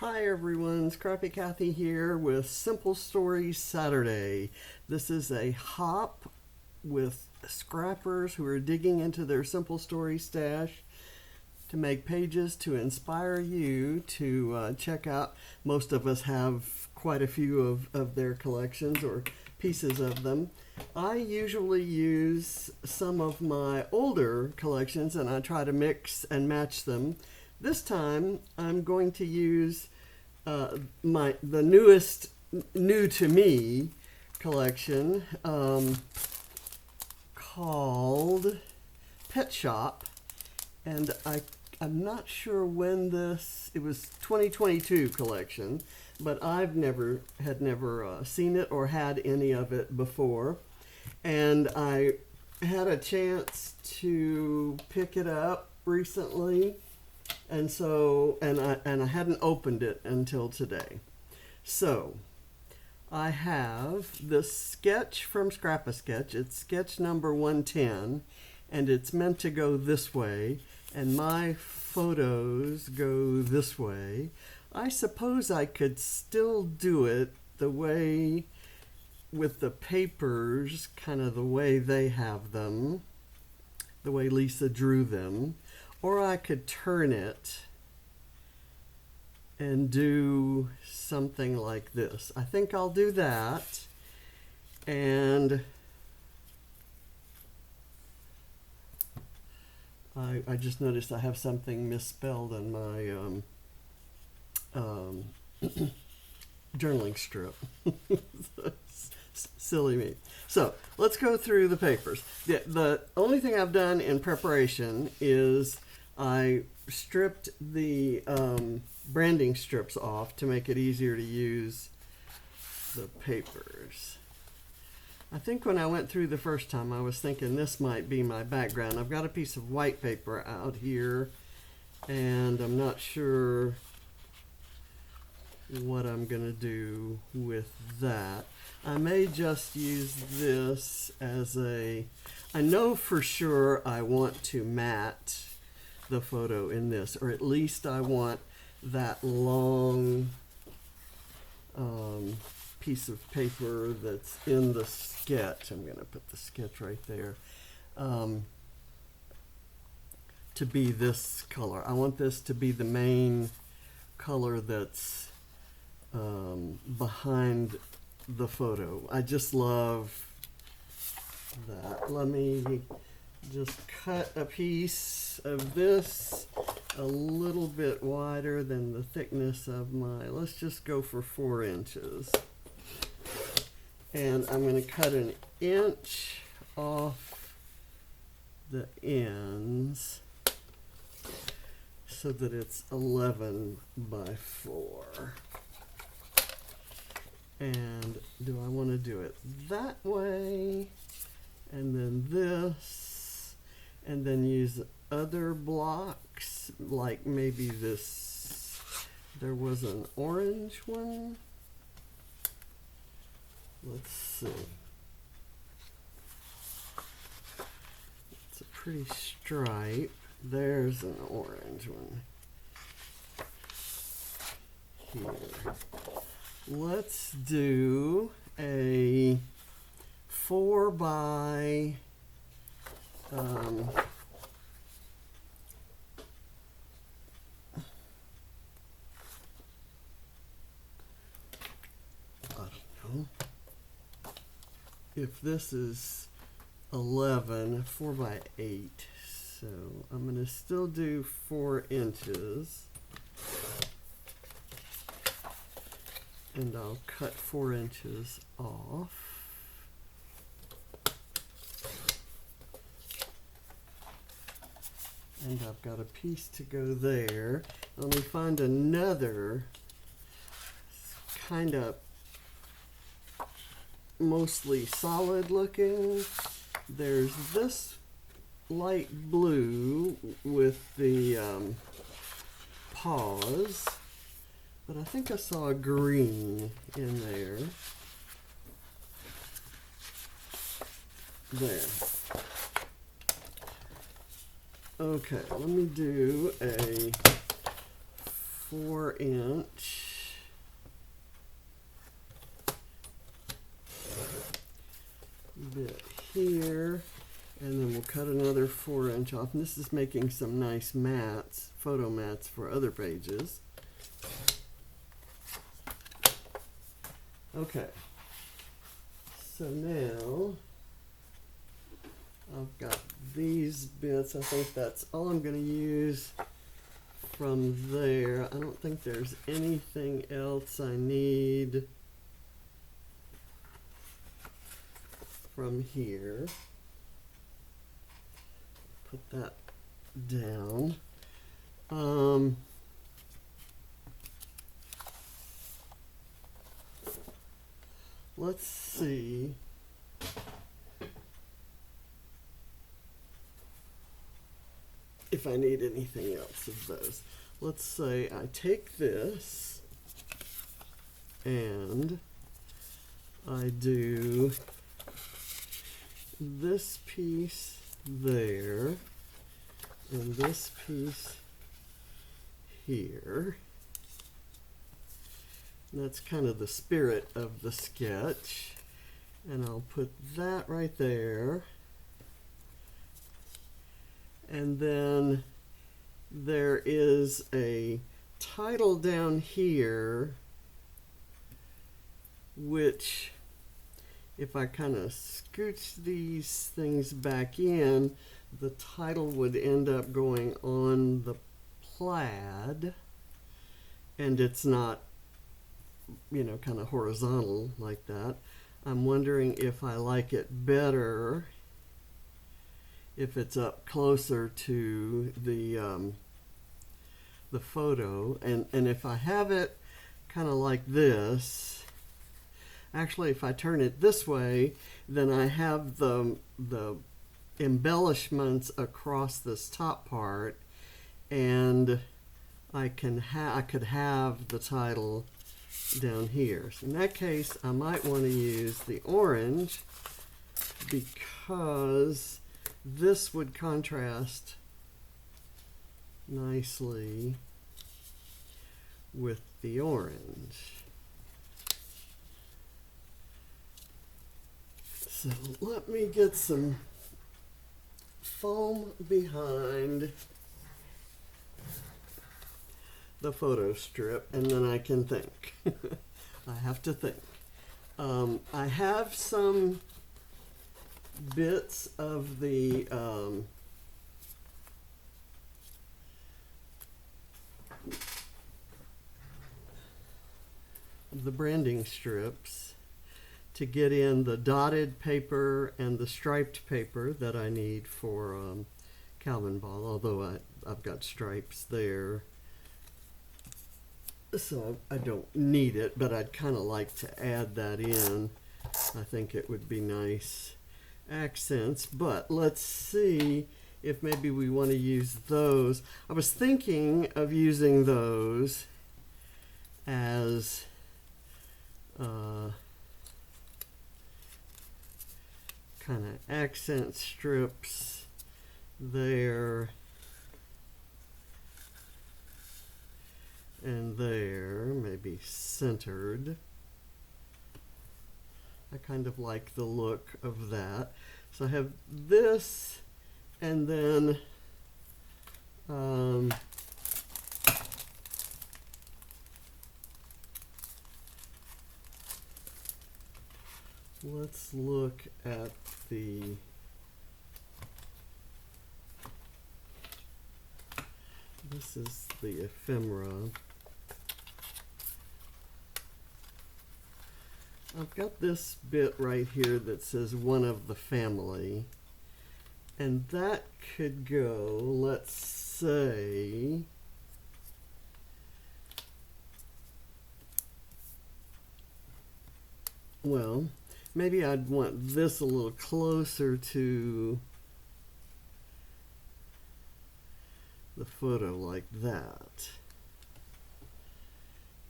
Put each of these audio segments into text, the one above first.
Hi everyone, Scrappy Kathy here with Simple Stories Saturday. This is a hop with scrappers who are digging into their Simple Story stash to make pages to inspire you to check out. Most of us have quite a few of their collections or pieces of them. I usually use some of my older collections and I try to mix and match them. This time I'm going to use the newest new to me collection called Pet Shop, and I'm not sure when it was 2022 collection, but I've never seen it or had any of it before, and I had a chance to pick it up recently. And so, and I hadn't opened it until today. So, I have this sketch from Scrap-A-Sketch. It's sketch number 110, and it's meant to go this way, and my photos go this way. I suppose I could still do it the way, with the papers, kind of the way they have them, the way Lisa drew them. Or I could turn it and do something like this. I think I'll do that. And I just noticed I have something misspelled in my journaling strip. Silly me. So let's go through the papers. The only thing I've done in preparation is I stripped the branding strips off to make it easier to use the papers. I think when I went through the first time, I was thinking this might be my background. I've got a piece of white paper out here, and I'm not sure what I'm going to do with that. I may just use this as I know for sure I want to matte the photo in this, or at least I want that long piece of paper that's in the sketch. I'm going to put the sketch right there, to be this color. I want this to be the main color that's behind the photo. I just love that. Let me just cut a piece of this a little bit wider than the thickness of let's just go for 4 inches. And I'm going to cut an inch off the ends so that it's 11 by 4. And do I want to do it that way, and then this, and then use other blocks, like maybe this, there was an orange one. Let's see. It's a pretty stripe. There's an orange one here. Let's do a 4 by I don't know if this is 11, 4 by 8. So I'm going to still do 4 inches. And I'll cut 4 inches off. And I've got a piece to go there. Let me find another kind of mostly solid looking. There's this light blue with the paws. But I think I saw a green in there. There. Okay, let me do a 4-inch bit here, and then we'll cut another 4-inch off. And this is making some nice mats, photo mats for other pages. Okay, so now I've got these bits. I think that's all I'm going to use from there. I don't think there's anything else I need from here. Put that down. Let's see. If I need anything else of those. Let's say I take this and I do this piece there and this piece here. And that's kind of the spirit of the sketch. And I'll put that right there. And then there is a title down here, which if I kind of scooch these things back in, the title would end up going on the plaid, and it's not, you know, kind of horizontal like that. I'm wondering if I like it better if it's up closer to the photo, and if I have it kind of like this. Actually, if I turn it this way, then I have the embellishments across this top part, and I could have the title down here. So in that case, I might want to use the orange because this would contrast nicely with the orange. So let me get some foam behind the photo strip, and then I can think. I have to think. I have some bits of the branding strips to get in the dotted paper and the striped paper that I need for Calvinball, although I've got stripes there, so I don't need it, but I'd kind of like to add that in. I think it would be nice accents, but let's see if maybe we want to use those. I was thinking of using those as kind of accent strips there and there, maybe centered. I kind of like the look of that. So I have this, and then let's look at this is the ephemera. I've got this bit right here that says one of the family, and that could go, let's say, well, maybe I'd want this a little closer to the photo like that.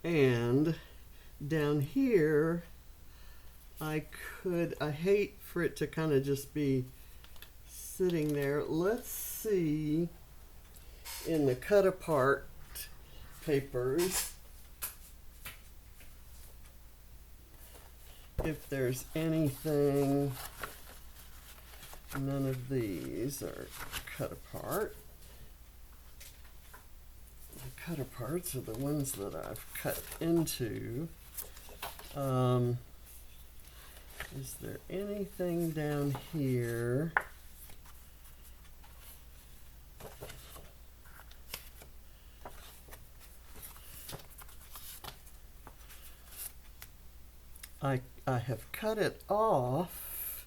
And down here, I hate for it to kind of just be sitting there. Let's see in the cut apart papers if there's anything. None of these are cut apart. The cut aparts are the ones that I've cut into. Is there anything down here? I have cut it off,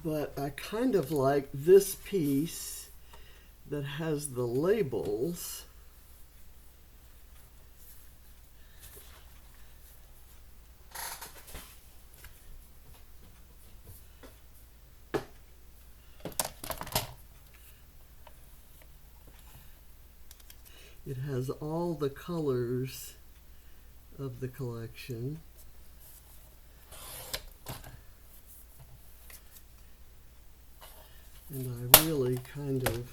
but I kind of like this piece that has the labels. It has all the colors of the collection. And I really kind of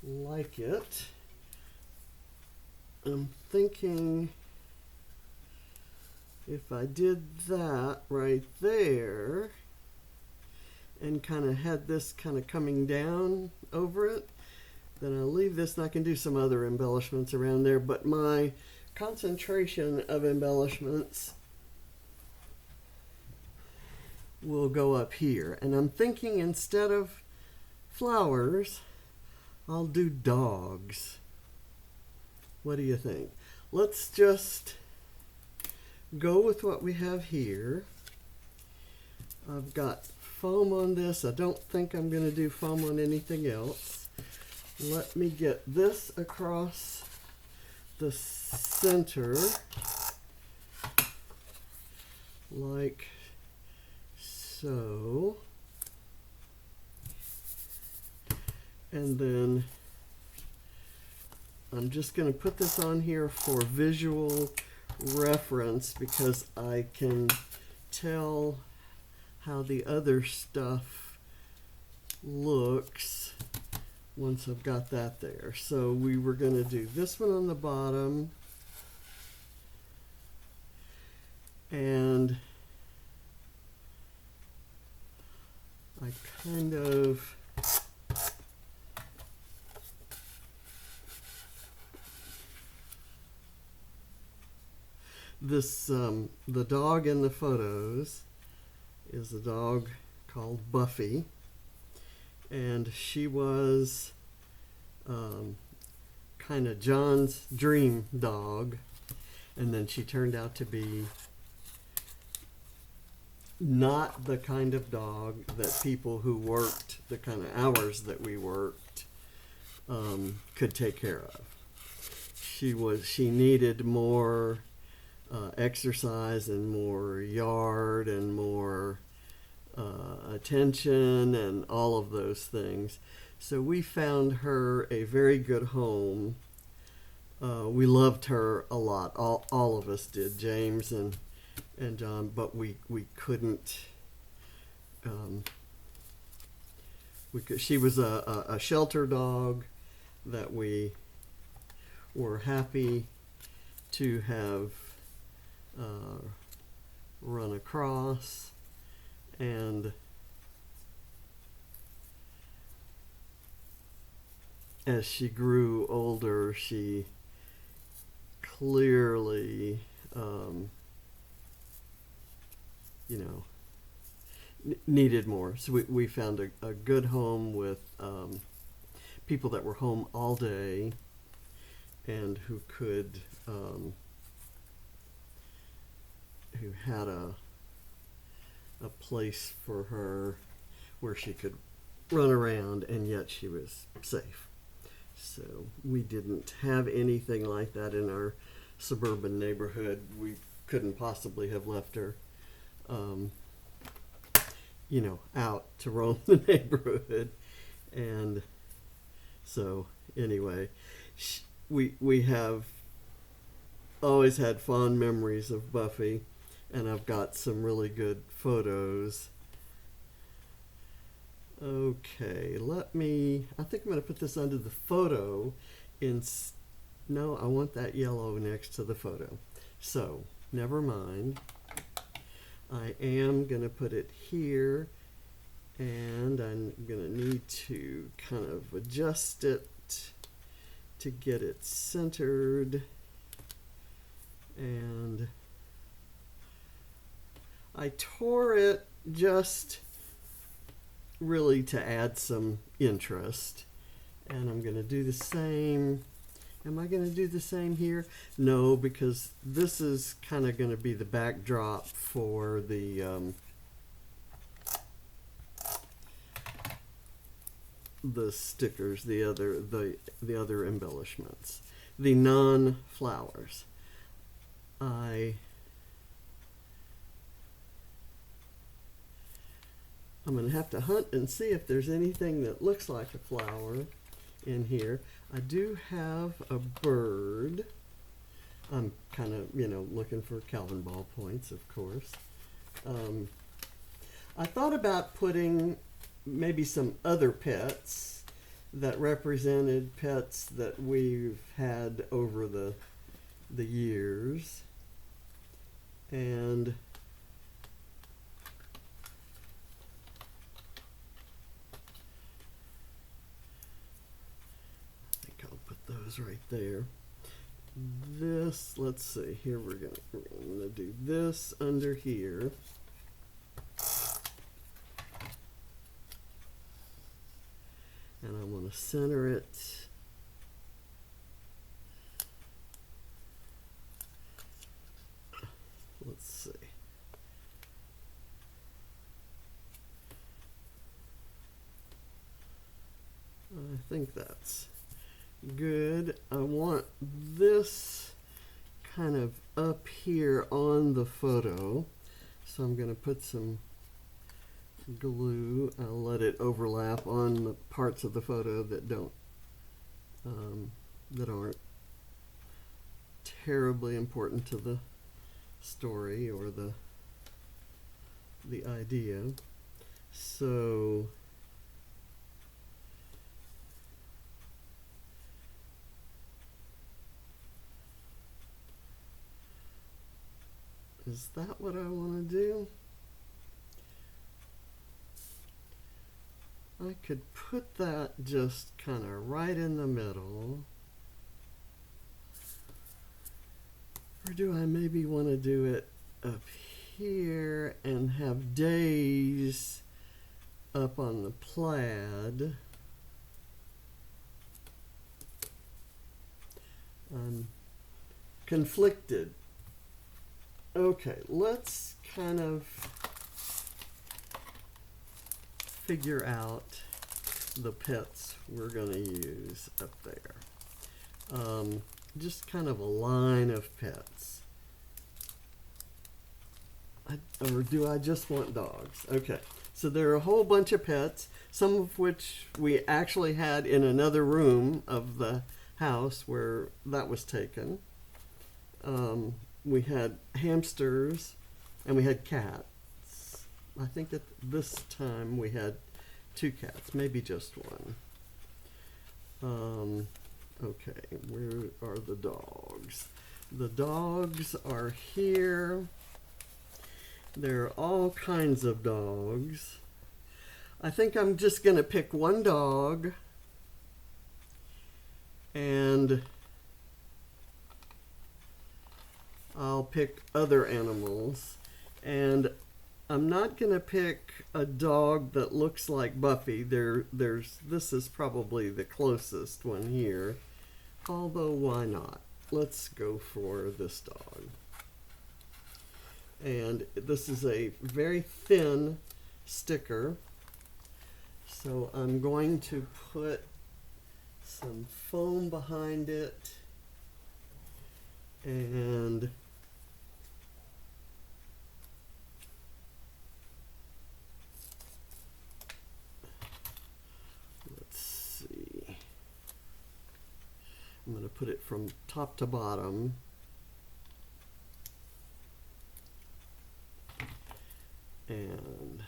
like it. I'm thinking if I did that right there and kind of had this kind of coming down over it, then I'll leave this and I can do some other embellishments around there. But my concentration of embellishments will go up here. And I'm thinking instead of flowers, I'll do dogs. What do you think? Let's just go with what we have here. I've got foam on this. I don't think I'm going to do foam on anything else. Let me get this across the center like so. And then I'm just going to put this on here for visual reference because I can tell how the other stuff looks once I've got that there. So we were going to do this one on the bottom, and I kind of this the dog in the photos is a dog called Buffy, and she was kind of John's dream dog, and then she turned out to be not the kind of dog that people who worked the kind of hours that we worked could take care of. She needed more exercise and more yard and more attention and all of those things. So we found her a very good home. We loved her a lot. All of us did, James and John, but we couldn't. She was a shelter dog that we were happy to have run across, and as she grew older, she clearly, needed more. So we found a good home with people that were home all day and who could, who had a place for her where she could run around and yet she was safe. So we didn't have anything like that in our suburban neighborhood. We couldn't possibly have left her, out to roam the neighborhood. And so anyway, we have always had fond memories of Buffy, and I've got some really good photos Okay, I think I'm going to put this under the photo. No, I want that yellow next to the photo. So, never mind. I am going to put it here, and I'm going to need to kind of adjust it to get it centered. And I tore it just really to add some interest. And I'm going to do the same. Am I going to do the same here? No, because this is kind of going to be the backdrop for the stickers, the other embellishments, the non-flowers. I'm going to have to hunt and see if there's anything that looks like a flower in here. I do have a bird. I'm kind of, looking for Calvinball points, of course. I thought about putting maybe some other pets that represented pets that we've had over the years. And those right there. This, let's see, here we're gonna do this under here. And I want to center it. Let's see. I think that's good. I want this kind of up here on the photo, so I'm going to put some glue. I'll let it overlap on the parts of the photo that aren't terribly important to the story or the idea. So is that what I want to do? I could put that just kind of right in the middle. Or do I maybe want to do it up here and have days up on the plaid? I'm conflicted. Okay, let's kind of figure out the pets we're going to use up there. Just kind of a line of pets. Or do I just want dogs? Okay, so there are a whole bunch of pets, some of which we actually had in another room of the house where that was taken. We had hamsters and we had cats. I think at this time we had 2 cats, maybe just one. Okay, where are the dogs? The dogs are here. There are all kinds of dogs. I think I'm just going to pick one dog, and I'll pick other animals. And I'm not going to pick a dog that looks like Buffy. This is probably the closest one here. Although, why not? Let's go for this dog. And this is a very thin sticker. So I'm going to put some foam behind it. And I'm going to put it from top to bottom. And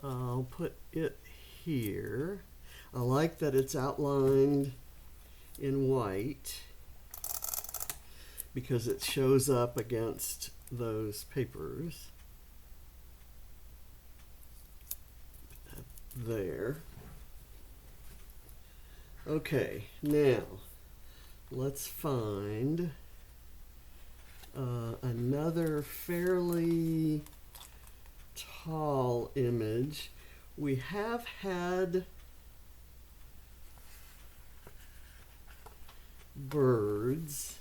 I'll put it here. I like that it's outlined in white because it shows up against those papers. Put that there. Okay, now let's find another fairly tall image. We have had birds.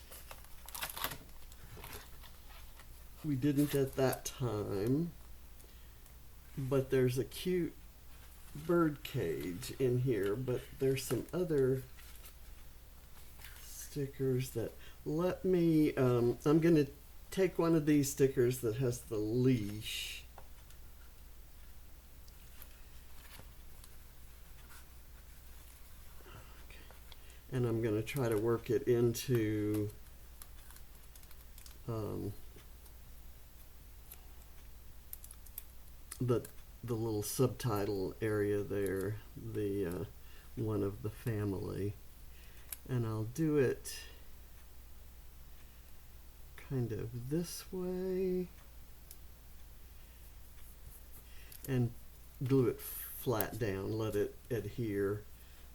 We didn't at that time, but there's a cute bird cage in here, but there's some other stickers that let me, I'm going to take one of these stickers that has the leash. Okay. And I'm going to try to work it into the little subtitle area there, the one of the family. And I'll do it kind of this way and glue it flat down, let it adhere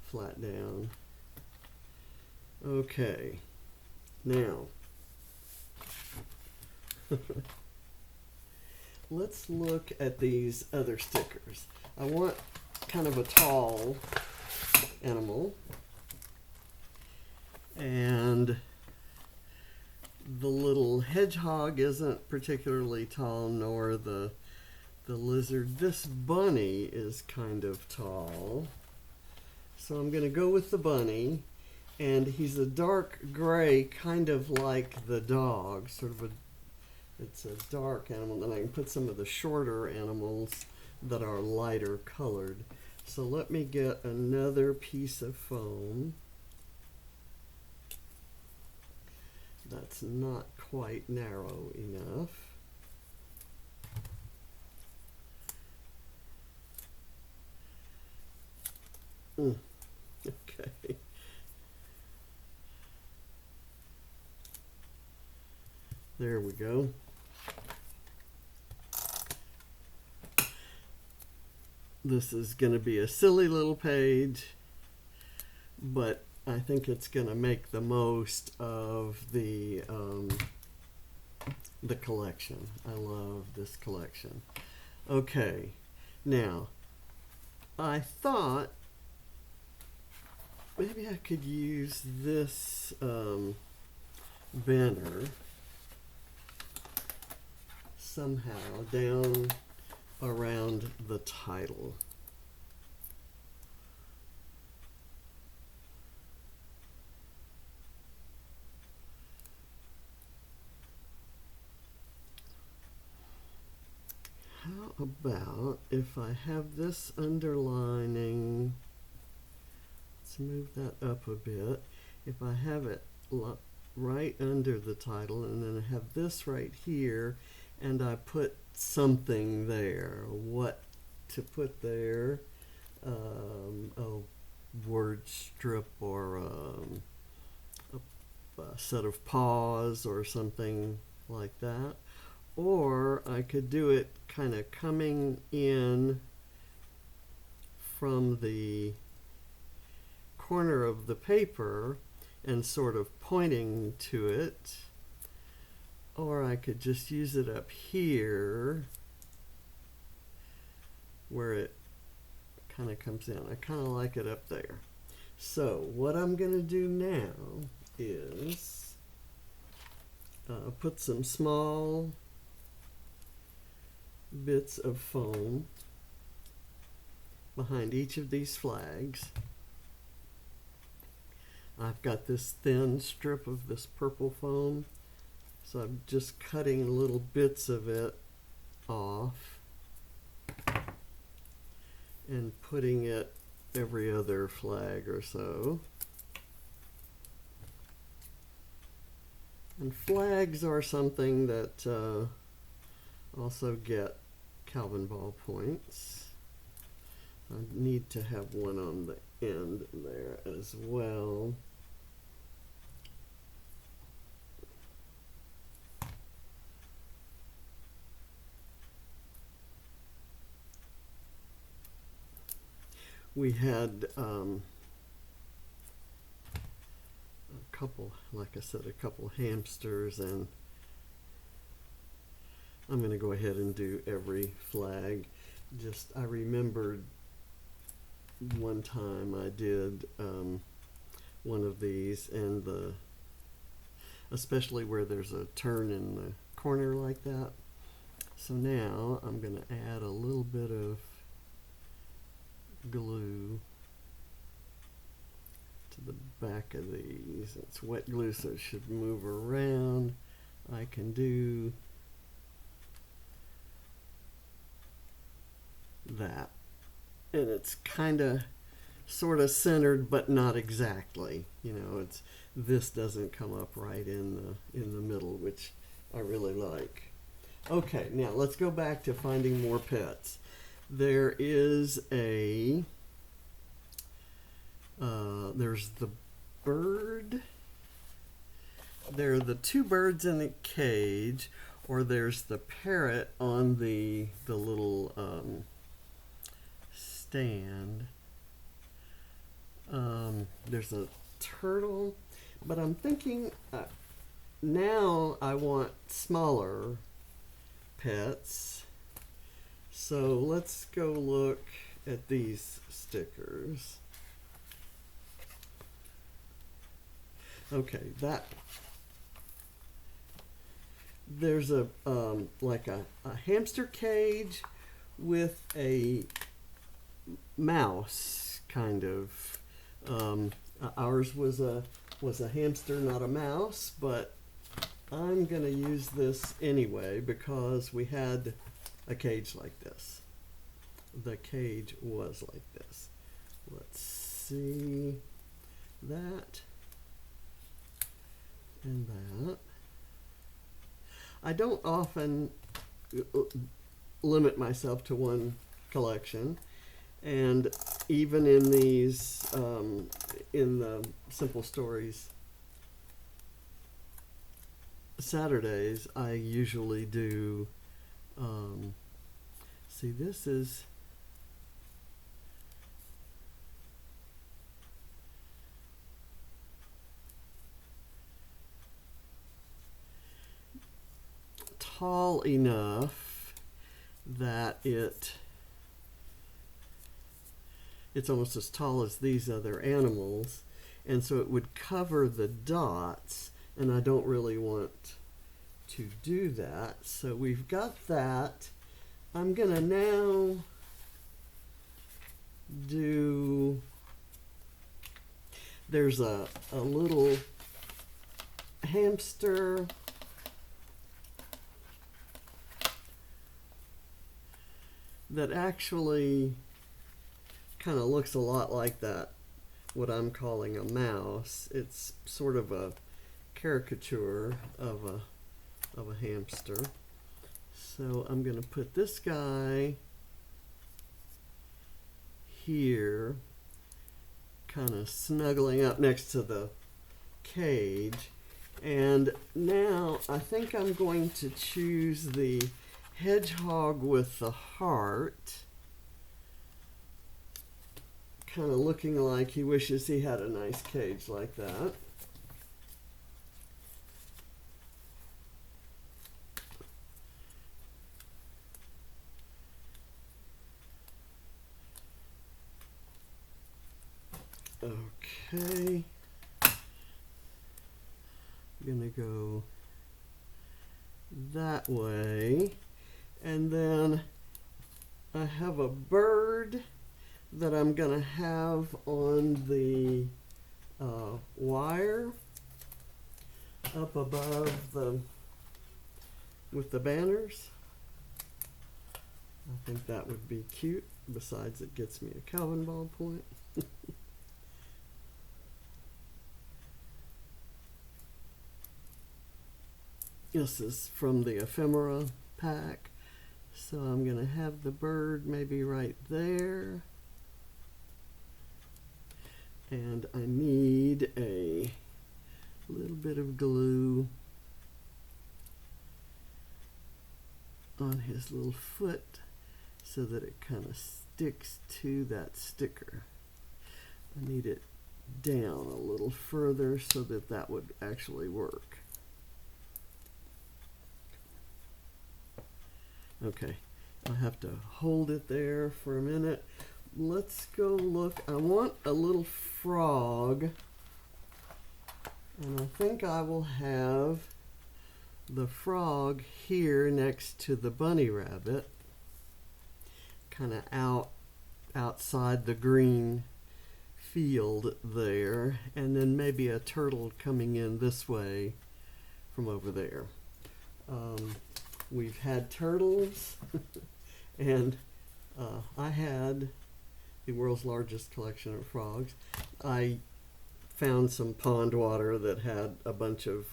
flat down. Okay, now let's look at these other stickers. I want kind of a tall animal, and the little hedgehog isn't particularly tall, nor the lizard. This bunny is kind of tall, so I'm going to go with the bunny, and he's a dark gray, kind of like the dog, sort of it's a dark animal. Then I can put some of the shorter animals that are lighter colored. So let me get another piece of foam. That's not quite narrow enough. Okay. There we go. This is going to be a silly little page, but I think it's going to make the most of the collection. I love this collection. Okay, now I thought maybe I could use this banner somehow down around the title. How about if I have this underlining, let's move that up a bit. If I have it right under the title and then I have this right here, and I put something there. What to put there? A word strip or a set of paws or something like that. Or I could do it kind of coming in from the corner of the paper and sort of pointing to it. Or I could just use it up here where it kind of comes in. I kind of like it up there. So what I'm going to do now is put some small bits of foam behind each of these flags. I've got this thin strip of this purple foam. So I'm just cutting little bits of it off and putting it every other flag or so. And flags are something that also get Calvinball points. I need to have one on the end there as well. We had a couple, like I said, a couple hamsters, and I'm going to go ahead and do every flag. Just, I remembered one time I did one of these, and especially where there's a turn in the corner like that. So now I'm going to add a little bit of glue to the back of these. It's wet glue, so it should move around. I can do that, and it's kind of sort of centered, but not exactly. You know, this doesn't come up right in the middle, which I really like. Okay, now let's go back to finding more pets. There is there's the bird. There are the two birds in the cage, or there's the parrot on the little stand. There's a turtle, but I'm thinking now I want smaller pets. So let's go look at these stickers. Okay, there's a like a hamster cage with a mouse, kind of. Ours was a hamster, not a mouse, but I'm gonna use this anyway because we had a cage like this. The cage was like this. Let's see that and that. I don't often limit myself to one collection, and even in these, in the Simple Stories Saturdays, I usually do, see, this is, tall enough that it's almost as tall as these other animals, and so it would cover the dots, and I don't really want to do that. So we've got that. I'm gonna now do, there's a little hamster that actually kind of looks a lot like that, what I'm calling a mouse. It's sort of a caricature of a hamster. So I'm going to put this guy here, kind of snuggling up next to the cage. And now I think I'm going to choose the hedgehog with the heart, kind of looking like he wishes he had a nice cage like that. Okay, I'm gonna go that way, and then I have a bird that I'm gonna have on the wire up above with the banners. I think that would be cute. Besides, it gets me a Calvinball point. This is from the ephemera pack. So I'm going to have the bird maybe right there. And I need a little bit of glue on his little foot so that it kind of sticks to that sticker. I need it down a little further so that that would actually work. Okay, I have to hold it there for a minute. Let's go look. I want a little frog, and I think I will have the frog here next to the bunny rabbit, kind of outside the green field there, and then maybe a turtle coming in this way from over there. We've had turtles, and I had the world's largest collection of frogs. I found some pond water that had a bunch of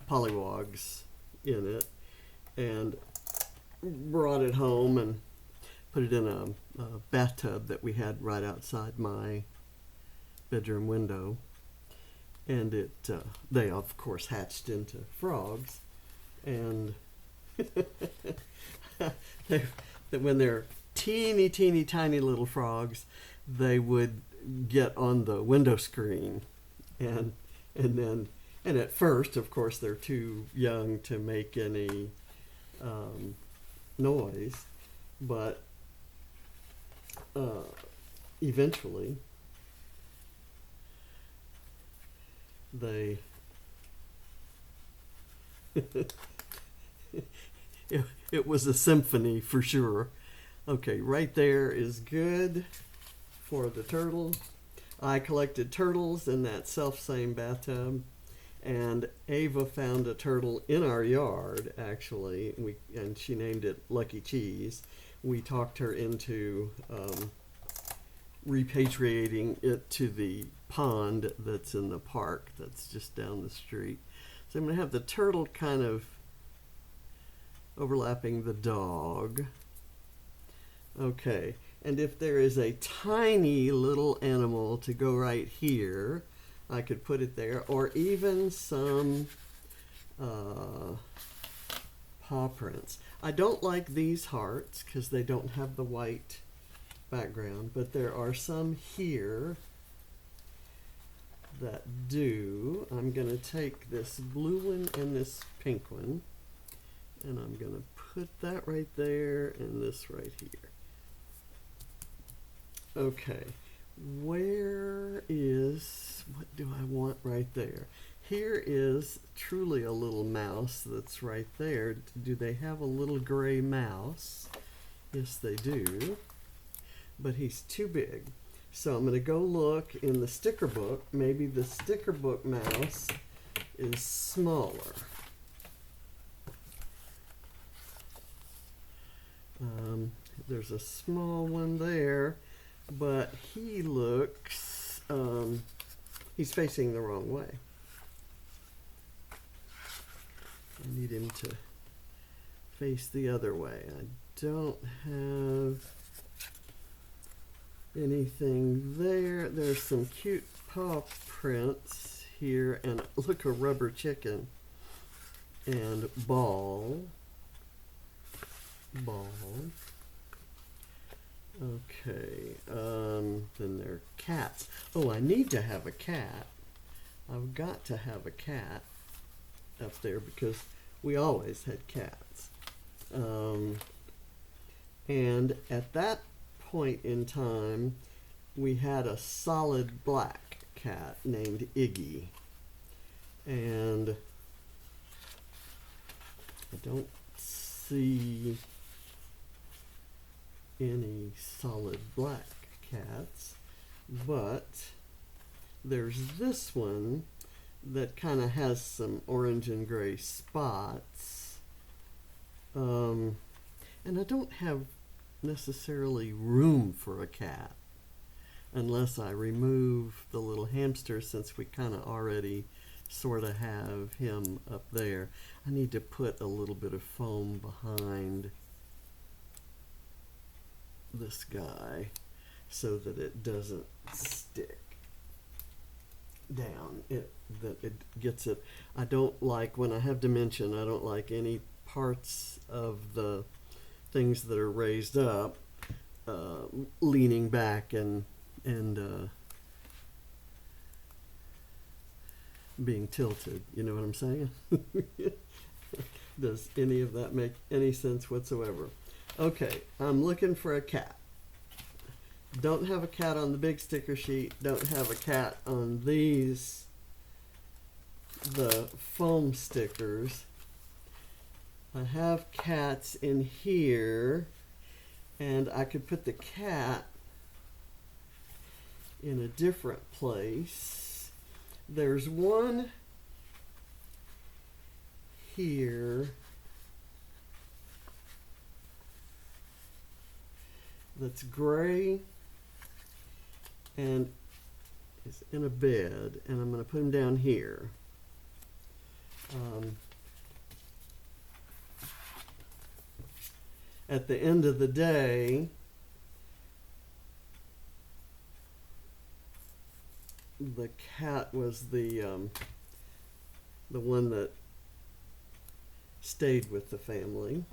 pollywogs in it, and brought it home and put it in a bathtub that we had right outside my bedroom window. And they of course hatched into frogs, and when they're teeny tiny little frogs, they would get on the window screen, and at first, of course, they're too young to make any noise, but eventually they it was a symphony for sure. Okay, right there is good for the turtle. I collected turtles in that self-same bathtub, and Ava found a turtle in our yard, actually, and she named it Lucky Cheese. We talked her into repatriating it to the pond that's in the park that's just down the street. So I'm going to have the turtle kind of overlapping the dog. Okay, and if there is a tiny little animal to go right here, I could put it there, or even some paw prints. I don't like these hearts because they don't have the white background, but there are some here that do. I'm going to take this blue one and this pink one, and I'm going to put that right there and this right here. Okay, what do I want right there? Here is truly a little mouse that's right there. Do they have a little gray mouse? Yes, they do, but he's too big. So I'm going to go look in the sticker book. Maybe the sticker book mouse is smaller. There's a small one there, but he looks, he's facing the wrong way. I need him to face the other way. I don't have anything there. There's some cute paw prints here, and look, a rubber chicken and ball. Okay, then there are cats. Oh, I need to have a cat. I've got to have a cat up there because we always had cats. And at that point in time, we had a solid black cat named Iggy. And I don't see any solid black cats, but there's this one that kind of has some orange and gray spots, and I don't have necessarily room for a cat unless I remove the little hamster, since we kind of already sort of have him up there. I need to put a little bit of foam behind this guy. so that it doesn't stick down. That it gets it. I don't like, when I have dimension, I don't like any parts of the things that are raised up leaning back and being tilted. You know what I'm saying? Does any of that make any sense whatsoever? Okay, I'm looking for a cat. Don't have a cat on the big sticker sheet. Don't have a cat on these, the foam stickers. I have cats in here, and I could put the cat in a different place. There's one here that's gray and is in a bed, and I'm going to put him down here. At the end of the day, the cat was the one that stayed with the family.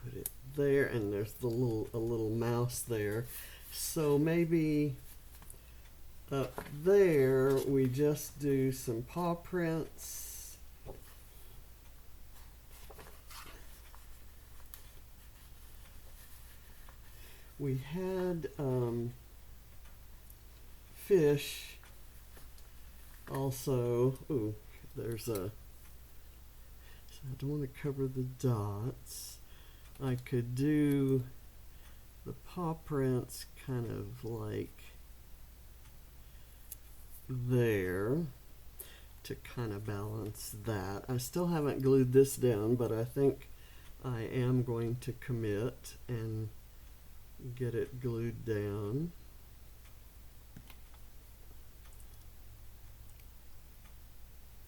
Put it there, and there's a little mouse there. So maybe up there we just do some paw prints. We had fish also. Ooh, there's a, so I don't want to cover the dots. I could do the paw prints kind of like there to kind of balance that. I still haven't glued this down, but I think I am going to commit and get it glued down.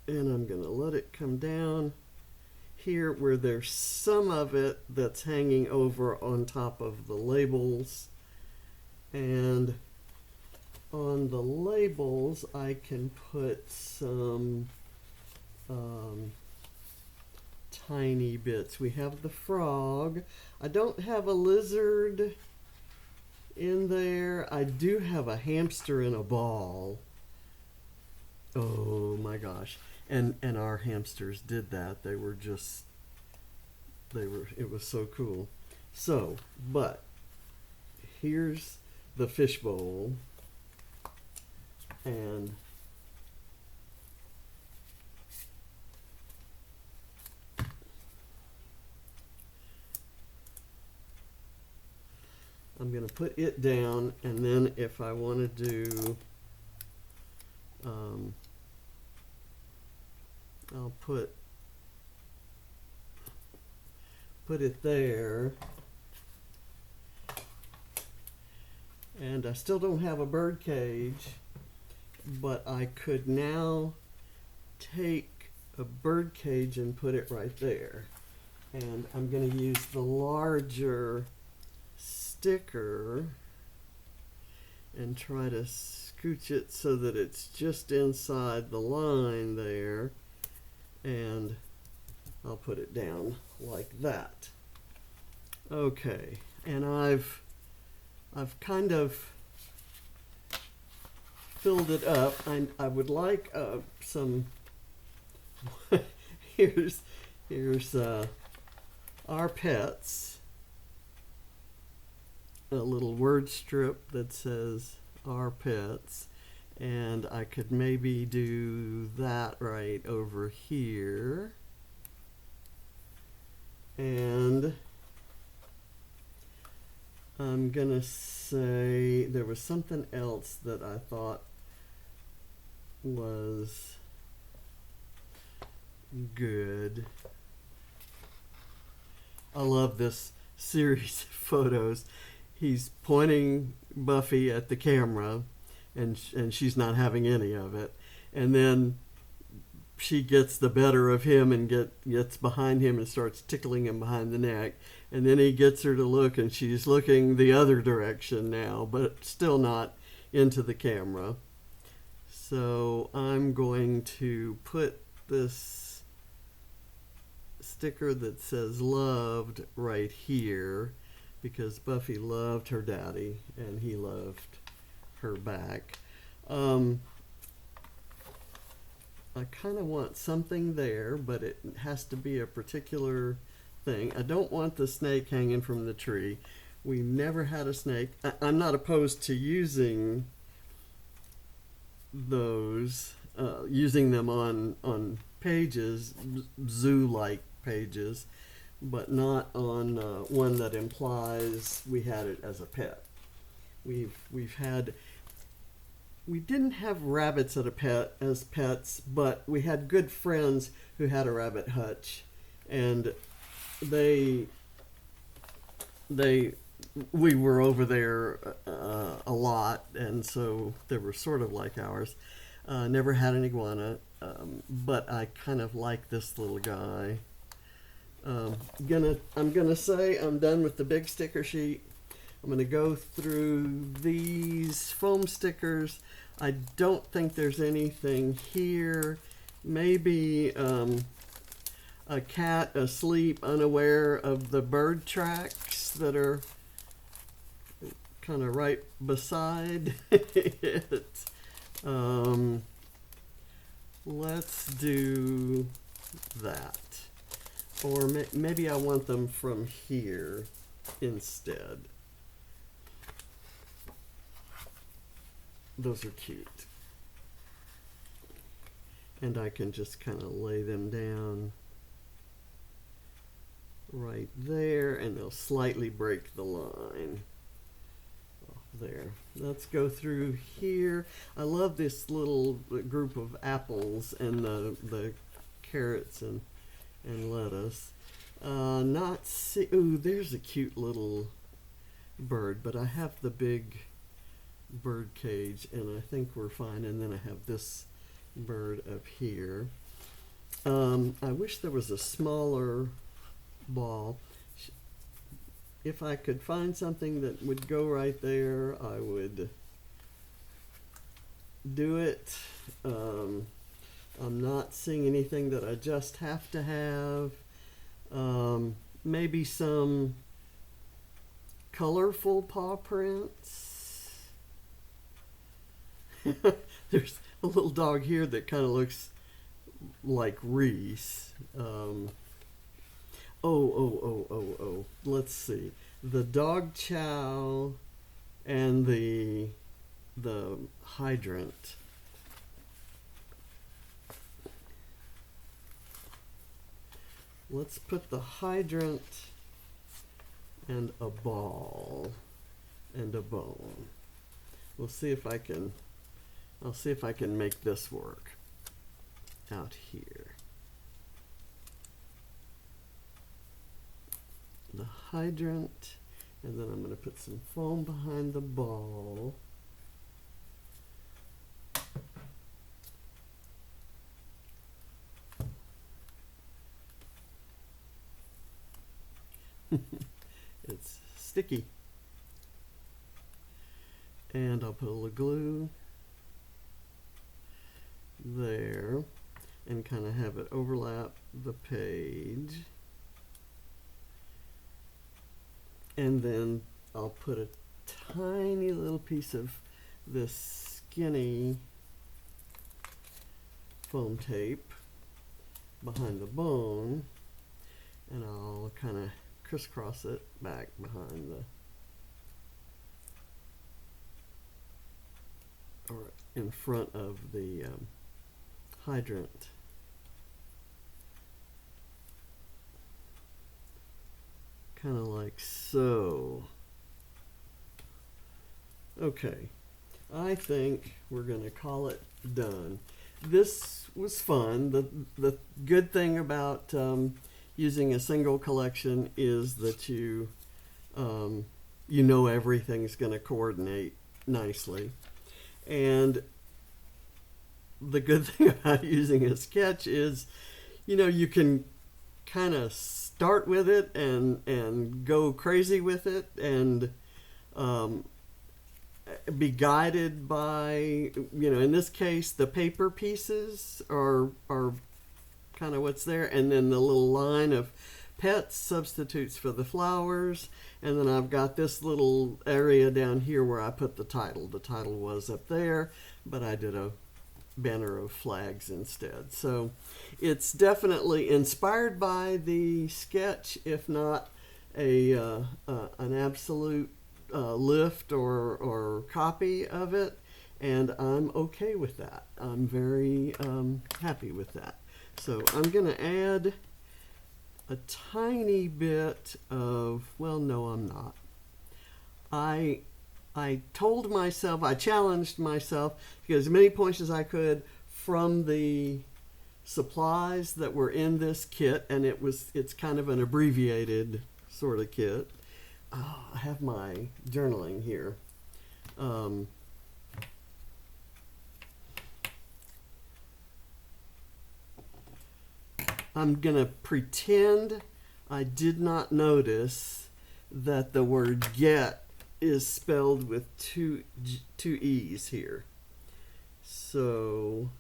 And I'm going to let it come down here where there's some of it that's hanging over on top of the labels. And on the labels I can put some tiny bits. We have the frog. I don't have a lizard in there. I do have a hamster in a ball. Oh my gosh. And our hamsters did that. They were just, it was so cool. So, but here's the fishbowl, and I'm going to put it down, and then if I want to do I'll put it there. And I still don't have a bird cage, but I could now take a bird cage and put it right there. And I'm going to use the larger sticker and try to scooch it so that it's just inside the line there. And I'll put it down like that. Okay, and I've kind of filled it up. I would like some. here's our pets. A little word strip that says our pets. And I could maybe do that right over here. And I'm gonna say there was something else that I thought was good. I love this series of photos. He's pointing Buffy at the camera, and she's not having any of it. And then she gets the better of him and gets behind him and starts tickling him behind the neck. And then he gets her to look, and she's looking the other direction now, but still not into the camera. So I'm going to put this sticker that says loved right here, because Buffy loved her daddy and he loved her back. I kind of want something there, but it has to be a particular thing. I don't want the snake hanging from the tree. We never had a snake. I'm not opposed to using those, using them on pages, zoo-like pages, but not on one that implies we had it as a pet. We didn't have rabbits as pets, but we had good friends who had a rabbit hutch, and we were over there a lot, and so they were sort of like ours. Never had an iguana, but I kind of like this little guy. I'm gonna say I'm done with the big sticker sheet. I'm going to go through these foam stickers. I don't think there's anything here. Maybe a cat asleep, unaware of the bird tracks that are kind of right beside it. Let's do that. Or maybe I want them from here instead. Those are cute. And I can just kind of lay them down right there, and they'll slightly break the line. There. Let's go through here. I love this little group of apples and the carrots and lettuce. Ooh, there's a cute little bird, but I have the big bird cage, and I think we're fine. And then I have this bird up here. I wish there was a smaller ball. If I could find something that would go right there, I would do it. I'm not seeing anything that I just have to have. Maybe some colorful paw prints. There's a little dog here that kind of looks like Reese. Oh. Let's see. The dog chow and the hydrant. Let's put the hydrant and a ball and a bone. We'll see if I can. I'll see if I can make this work out here. The hydrant, and then I'm going to put some foam behind the ball. It's sticky. And I'll put a little glue there and kind of have it overlap the page. And then I'll put a tiny little piece of this skinny foam tape behind the bone, and I'll kind of crisscross it back behind or in front of the hydrant. Kind of like so. Okay, I think we're going to call it done. This was fun. The good thing about using a single collection is that you know everything's going to coordinate nicely. And the good thing about using a sketch is, you can kind of start with it and go crazy with it and um, be guided by, in this case, the paper pieces are kind of what's there, and then the little line of pets substitutes for the flowers, and then I've got this little area down here where I put the title. The title was up there, but I did a banner of flags instead. So it's definitely inspired by the sketch, if not an absolute lift or copy of it, and I'm okay with that. I'm very happy with that. So I'm going to add a tiny bit of, well, no, I'm not. I told myself, I challenged myself to get as many points as I could from the supplies that were in this kit, and it's kind of an abbreviated sort of kit. Oh, I have my journaling here. I'm going to pretend I did not notice that the word get is spelled with two E's here. So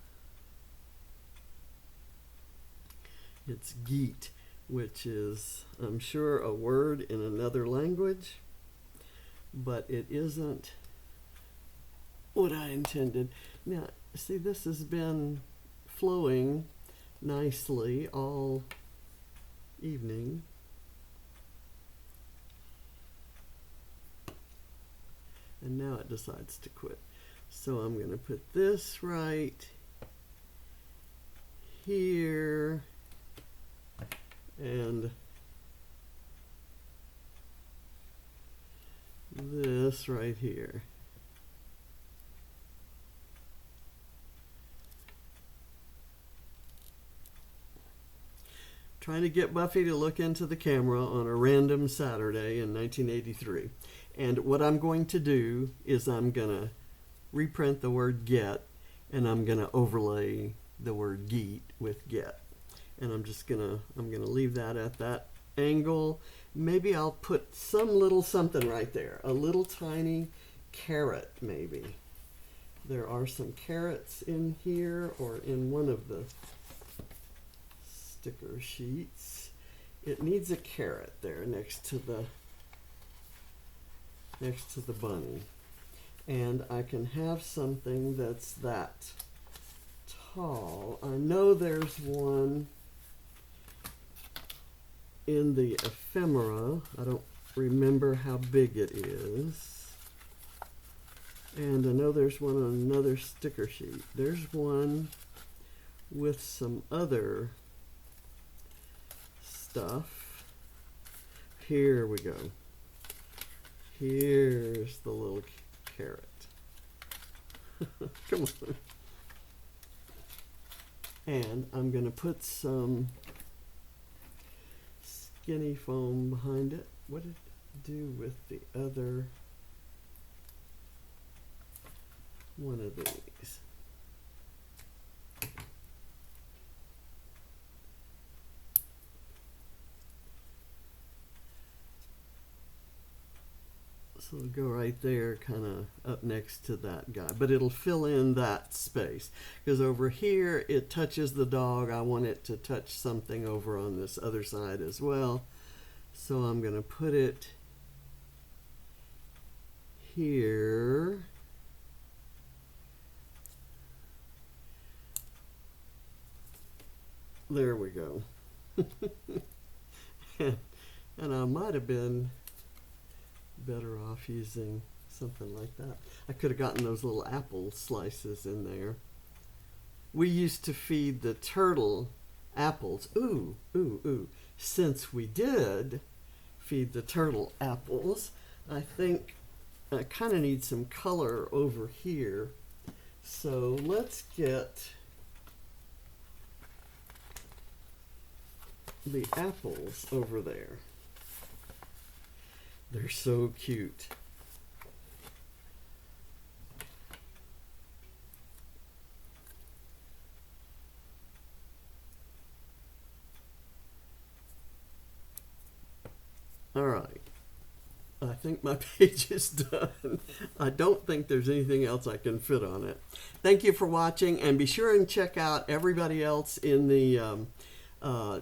it's geet, which is, I'm sure, a word in another language, but it isn't what I intended. Now, see, this has been flowing nicely all evening. And now it decides to quit. So I'm going to put this right here and this right here. Trying to get Buffy to look into the camera on a random Saturday in 1983. And what I'm going to do is I'm going to reprint the word get, and I'm going to overlay the word geet with get. And I'm going to leave that at that angle. Maybe I'll put some little something right there, a little tiny carrot maybe. There are some carrots in here or in one of the sticker sheets. It needs a carrot there next to the bunny. And I can have something that's that tall. I know there's one in the ephemera. I don't remember how big it is. And I know there's one on another sticker sheet. There's one with some other stuff. Here we go. Here's the little carrot. Come on. And I'm going to put some skinny foam behind it. What did it do with the other one of these? So it'll go right there, kind of up next to that guy. But it'll fill in that space. Because over here, it touches the dog. I want it to touch something over on this other side as well. So I'm going to put it here. There we go. And I might have been better off using something like that. I could have gotten those little apple slices in there. We used to feed the turtle apples. Ooh, ooh, ooh. Since we did feed the turtle apples, I think I kind of need some color over here. So let's get the apples over there. They're so cute. All right. I think my page is done. I don't think there's anything else I can fit on it. Thank you for watching, and be sure and check out everybody else in the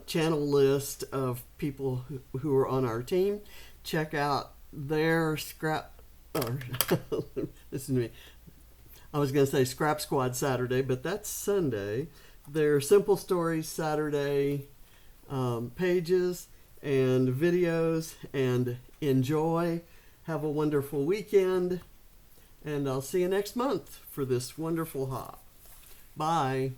channel list of people who are on our team. Check out their listen to me. I was going to say Scrap Squad Saturday, but that's Sunday. Their Simple Stories Saturday pages and videos, and enjoy. Have a wonderful weekend, and I'll see you next month for this wonderful hop. Bye.